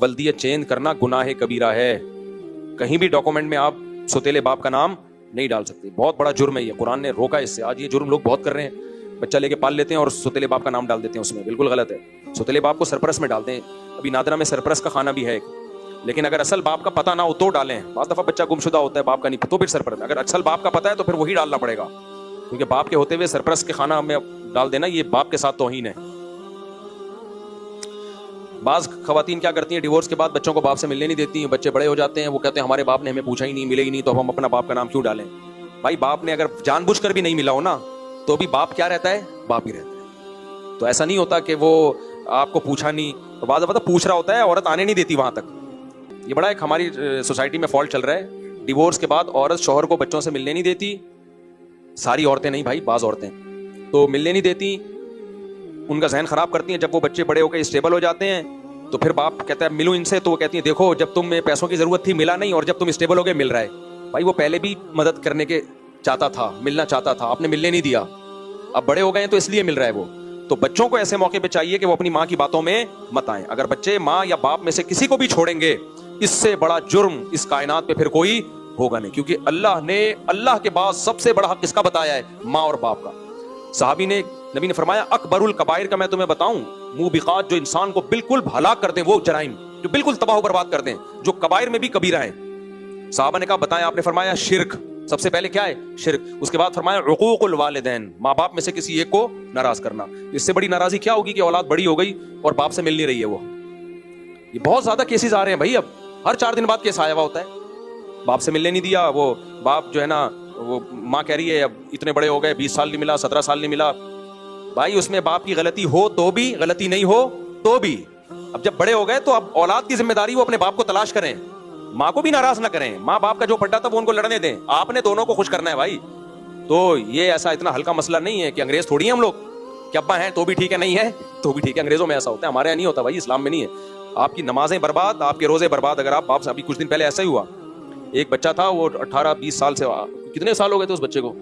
ولدیت change کرنا گناہ کبیرہ ہے. کہیں بھی ڈاکومنٹ میں آپ سوتیلے باپ کا نام نہیں ڈال سکتے, بہت بڑا جرم ہے یہ, قرآن نے روکا اس سے. آج یہ جرم لوگ بہت کر رہے ہیں, بچہ لے کے پال لیتے ہیں اور سوتیلے باپ کا نام ڈال دیتے ہیں اس میں, بالکل غلط ہے. سوتیلے باپ کو سرپرست میں ڈالتے ہیں, ابھی نادرہ میں سرپرست کا خانہ بھی ہے ایک, لیکن اگر اصل باپ کا پتہ نہ ہو تو ڈالیں. بعض دفعہ بچہ گمشدہ ہوتا ہے, باپ کا نہیں تو پھر سرپرست. اگر اصل باپ کا پتہ ہے تو پھر وہی ڈالنا پڑے گا, کیونکہ باپ کے ہوتے ہوئے سرپرست کے خانہ میں ڈال دینا یہ باپ کے ساتھ توہین ہے. بعض خواتین کیا کرتی ہیں, ڈیورس کے بعد بچوں کو باپ سے ملنے نہیں دیتی ہیں, بچے بڑے ہو جاتے ہیں, وہ کہتے ہیں ہمارے باپ نے ہمیں پوچھا ہی نہیں, ملے ہی نہیں, تو ہم اپنا باپ کا نام کیوں ڈالیں. بھائی باپ نے اگر جان بوجھ کر بھی نہیں ملا ہو نا تو بھی باپ کیا رہتا ہے, باپ ہی رہتا ہے. تو ایسا نہیں ہوتا کہ وہ آپ کو پوچھا نہیں, تو بعض دفعہ پوچھ رہا ہوتا ہے, عورت آنے نہیں دیتی وہاں تک. یہ بڑا ایک ہماری سوسائٹی میں فالٹ چل رہا ہے, ڈیورس کے بعد عورت شوہر کو بچوں سے ملنے نہیں دیتی. ساری عورتیں نہیں بھائی, بعض عورتیں تو ملنے نہیں دیتی, ان کا ذہن خراب کرتی ہیں. جب وہ بچے بڑے ہو کے اسٹیبل ہو جاتے ہیں تو پھر باپ کہتا ہے ملو ان سے, تو وہ کہتی ہیں دیکھو جب تم میں پیسوں کی ضرورت تھی ملا نہیں, اور جب تم اسٹیبل ہو گئے مل رہا ہے. بھائی وہ پہلے بھی مدد کرنے کے چاہتا تھا, ملنا چاہتا تھا, آپ نے ملنے نہیں دیا, اب بڑے ہو گئے ہیں تو اس لیے مل رہا ہے وہ. تو بچوں کو ایسے موقع پہ چاہیے کہ وہ اپنی ماں کی باتوں میں مت آئیں. اگر بچے ماں یا باپ میں سے کسی کو بھی چھوڑیں گے, اس سے بڑا جرم اس کائنات پہ پھر کوئی ہوگا نہیں, کیونکہ اللہ نے اللہ کے بعد سب سے بڑا حق کس کا بتایا ہے, ماں اور باپ کا. صحابی نے, نبی نے فرمایا اکبر الکبائر کا میں تمہیں بتاؤں, موبقات جو انسان کو بالکل ہلاک کر دیں, وہ جرائم جو بالکل تباہ و برباد کر دیں, جو کبائر میں بھی کبیرہ ہیں. صحابہ نے کہا بتائیں, آپ نے فرمایا شرک, سب سے پہلے کیا ہے شرک, اس کے بعد فرمایا عقوق الوالدین, ماں باپ میں سے کسی ایک کو ناراض کرنا. اس سے بڑی ناراضی کیا ہوگی کہ اولاد بڑی ہو گئی اور باپ سے مل نہیں رہی ہے. وہ یہ بہت زیادہ کیسز آ رہے ہیں بھائی, اب ہر 4 دن بعد کیس آیا ہوا ہوتا ہے, باپ سے ملنے نہیں دیا, وہ باپ جو ہے نا, وہ ماں کہہ رہی ہے اب اتنے بڑے ہو گئے, 20 سال نہیں ملا, 17 سال نہیں ملا. بھائی اس میں باپ کی غلطی ہو تو بھی, غلطی نہیں ہو تو بھی. اب جب بڑے ہو گئے تو اب اولاد کی ذمہ داری وہ اپنے باپ کو تلاش کریں, ماں کو بھی ناراض نہ کریں. ماں باپ کا جو پھٹا تھا وہ ان کو لڑنے دیں, آپ نے دونوں کو خوش کرنا ہے بھائی. تو یہ ایسا اتنا ہلکا مسئلہ نہیں ہے کہ انگریز تھوڑی ہیں ہم لوگ, کہ ابا ہیں تو بھی ٹھیک ہے, نہیں ہے تو بھی ٹھیک ہے. انگریزوں میں ایسا ہوتا ہے, ہمارے یہاں نہیں ہوتا بھائی, اسلام میں نہیں ہے. آپ کی نمازیں برباد, آپ کے روزے برباد اگر آپ باپ سے. ابھی کچھ دن پہلے ایسا ہی ہوا, ایک بچہ تھا, وہ 18-20 سال سے, کتنے سال ہو گئے تھے اس بچے کو,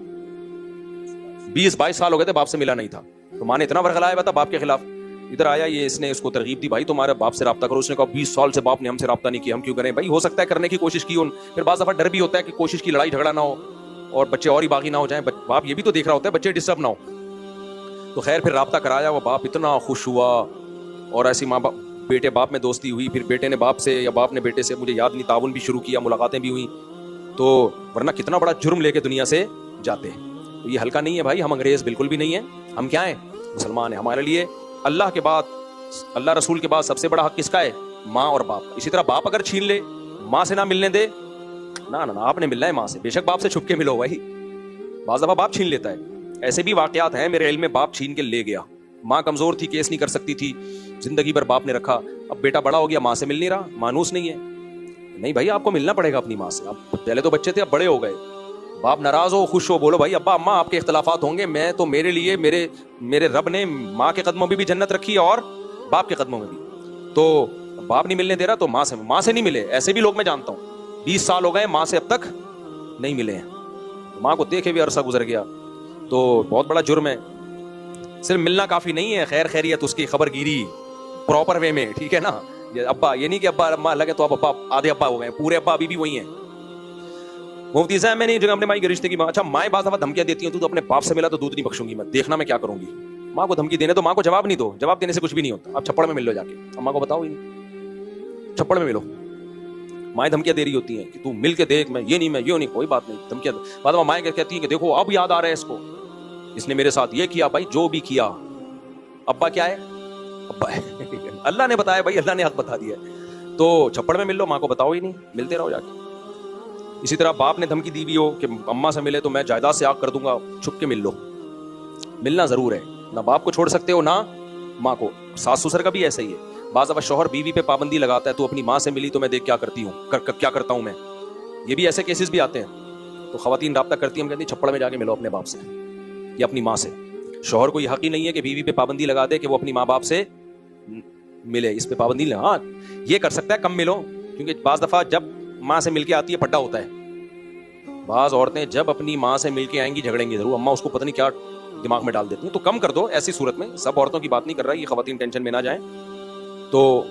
20-22 سال ہو گئے تھے, باپ سے ملا نہیں تھا. تو ماں نے اتنا ورغلایا ہوا تھا باپ کے خلاف, ادھر آیا یہ, اس نے اس کو ترغیب دی, بھائی تمہارے باپ سے رابطہ کرو. اس نے کہا 20 سال سے باپ نے ہم سے رابطہ نہیں کیا, ہم کیوں کریں. بھائی ہو سکتا ہے کرنے کی کوشش کی, پھر بعض دفعہ ڈر بھی ہوتا ہے کہ کوشش کی لڑائی جھگڑا نہ ہو اور بچے اور ہی باغی نہ ہو جائیں. باپ یہ بھی تو دیکھ رہا ہوتا ہے بچے ڈسٹرب نہ ہو. تو خیر پھر رابطہ کرایا, وہ باپ اتنا خوش ہوا, اور ایسی ماں باپ بیٹے باپ میں دوستی ہوئی, پھر بیٹے نے باپ سے یا باپ نے بیٹے سے, مجھے یاد نہیں, تعاون بھی شروع کیا, ملاقاتیں بھی ہوئیں. تو ورنہ کتنا بڑا جرم لے کے دنیا سے جاتے ہیں. تو یہ ہلکا نہیں ہے بھائی, ہم انگریز بالکل بھی نہیں ہیں. ہم کیا ہیں, مسلمان ہیں. ہمارے لیے اللہ کے بعد, اللہ رسول کے بعد سب سے بڑا حق کس کا ہے, ماں اور باپ. اسی طرح باپ اگر چھین لے, ماں سے نہ ملنے دے, نہ آپ نے ملنا ہے ماں سے, بے شک باپ سے چھپ کے ملو بھائی. بعض دفعہ باپ چھین لیتا ہے, ایسے بھی واقعات ہیں میرے علم میں, باپ چھین کے لے گیا. ماں کمزور تھی, کیس نہیں کر سکتی تھی, زندگی بھر باپ نے رکھا. اب بیٹا بڑا ہو گیا, ماں سے مل نہیں رہا, مانوس نہیں ہے. نہیں بھائی آپ کو ملنا پڑے گا اپنی ماں سے. اب پہلے تو بچے تھے, اب بڑے ہو گئے, باپ ناراض ہو خوش ہو, بولو بھائی ابا اماں آپ کے اختلافات ہوں گے, میں تو میرے لیے میرے رب نے ماں کے قدموں میں بھی جنت رکھی اور باپ کے قدموں میں بھی. تو باپ نہیں ملنے دے رہا تو ماں سے نہیں ملے. ایسے بھی لوگ میں جانتا ہوں 20 سال ہو گئے ماں سے اب تک نہیں ملے ہیں, ماں کو دیکھے بھی عرصہ گزر گیا. تو بہت بڑا جرم ہے. صرف ملنا کافی نہیں ہے, خیر خیریت, اس کی خبر گیری پراپر وے میں, ٹھیک ہے نا. ابا یہ نہیں کہ ابا اماں لگے تو آپ ابا آدھے ابا ہو گئے, پورے ابا ابھی بھی وہی ہیں. مفتی صاحب میں نے جگہ اپنے مائی کے رشتے کی, اچھا مائیں بعض دفعہ دھمکیاں دیتی ہیں, تو اپنے باپ سے ملا تو دودھ نہیں بخشوں گی میں, دیکھنا میں کیا کروں گی. ماں کو دھمکی دینے تو ماں کو جواب نہیں دو, جواب دینے سے کچھ بھی نہیں ہوتا. آپ چھپڑ میں مل لو جا کے, اماں کو بتاؤ ہی نہیں, چھپڑ میں ملو. مائیں دھمکیاں دے رہی ہوتی ہیں کہ تو مل کے دیکھ, میں یہ نہیں, کوئی بات نہیں, دھمکیاں. بعد میں مائیں کہتی ہیں کہ دیکھو اب یاد آ رہا ہے اس کو, اس نے میرے ساتھ یہ کیا. بھائی جو بھی کیا, ابا کیا ہے, ابا ہے. اللہ نے بتایا بھائی, اللہ نے حق بتا دیا. تو چھپڑ میں مل لو, ماں کو بتاؤ ہی نہیں, ملتے رہو جا کے. اسی طرح باپ نے دھمکی دی بھی ہو کہ اماں سے ملے تو میں جائیداد سے آگ کر دوں گا, چھپ کے مل لو. ملنا ضرور ہے, نہ باپ کو چھوڑ سکتے ہو نہ ماں کو. ساس سسر کا بھی ایسا ہی ہے. بعض دفعہ شوہر بیوی پہ پابندی لگاتا ہے, تو اپنی ماں سے ملی تو میں دیکھ کیا کرتا ہوں میں. یہ بھی ایسے کیسز بھی آتے ہیں. تو خواتین رابطہ کرتی ہیں, ہم کہتے ہیں چھپڑ میں جا کے ملو اپنے باپ سے یا اپنی ماں سے. شوہر کو یہ حق ہی نہیں ہے کہ بیوی پہ پابندی لگا دے کہ وہ اپنی ماں باپ سے ملے, اس پہ پابندی لے. ہاں یہ کر سکتا ہے کم ملو, کیونکہ بعض دفعہ جب ماں سے مل کے آتی ہے پھڈا ہوتا ہے. بعض عورتیں جب اپنی ماں سے مل کے آئیں گی جھگڑیں گی ضرور, اماں اس کو پتہ نہیں کیا دماغ میں ڈال دیتی ہیں. تو کم کر دو ایسی صورت میں. سب عورتوں کی بات نہیں کر رہا, یہ خواتین ٹینشن میں نہ جائیں. تو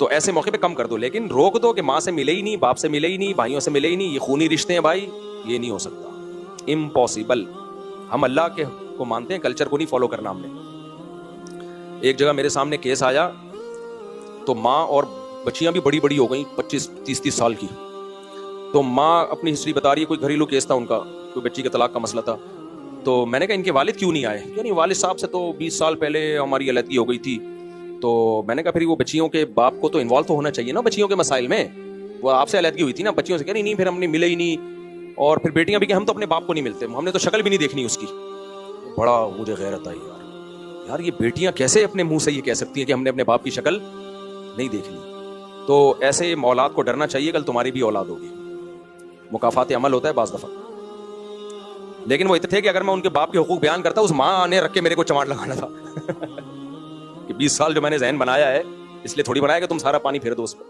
تو ایسے موقع پہ کم کر دو، لیکن روک دو کہ ماں سے ملے ہی نہیں، باپ سے ملے ہی نہیں، بھائیوں سے ملے ہی نہیں، یہ خونی رشتے ہیں بھائی، یہ نہیں ہو سکتا، امپاسبل. ہم اللہ کے کو مانتے ہیں، کلچر کو نہیں فالو کرنا ہم نے. ایک جگہ میرے سامنے کیس آیا تو ماں اور بچیاں بھی بڑی بڑی ہو گئیں، 25-30 سال کی. تو ماں اپنی ہسٹری بتا رہی ہے، کوئی گھریلو کیس تھا ان کا، کوئی بچی کے طلاق کا مسئلہ تھا. تو میں نے کہا ان کے والد کیوں نہیں آئے؟ یعنی والد صاحب سے تو 20 سال پہلے ہماری علیحدگی ہو گئی تھی. تو میں نے کہا پھر وہ بچیوں کے باپ کو تو انوالو تو ہونا چاہیے نا بچیوں کے مسائل میں. وہ آپ سے علیحدگی ہوئی تھی نا، بچیوں سے کہہ نہیں پھر ہم نے ملے ہی نہیں. اور پھر بیٹیاں بھی کہ ہم تو اپنے باپ کو نہیں ملتے، ہم نے تو شکل بھی نہیں دیکھنی اس کی. بڑا مجھے غیرت آئی یار یہ بیٹیاں کیسے اپنے منہ سے یہ کہہ سکتی ہیں کہ ہم نے اپنے باپ کی شکل نہیں دیکھنی. تو ایسے اولاد کو ڈرنا چاہیے، کل تمہاری بھی اولاد ہوگی. مکافات عمل ہوتا ہے بعض دفعہ. لیکن وہ اتنے تھے کہ اگر میں ان کے باپ کے حقوق بیان کرتا، اس ماں نے رکھ کے میرے کو چماٹ لگانا تھا کہ 20 سال جو میں نے ذہن بنایا ہے اس لیے تھوڑی بنایا کہ تم سارا پانی پھیر دو اس پہ.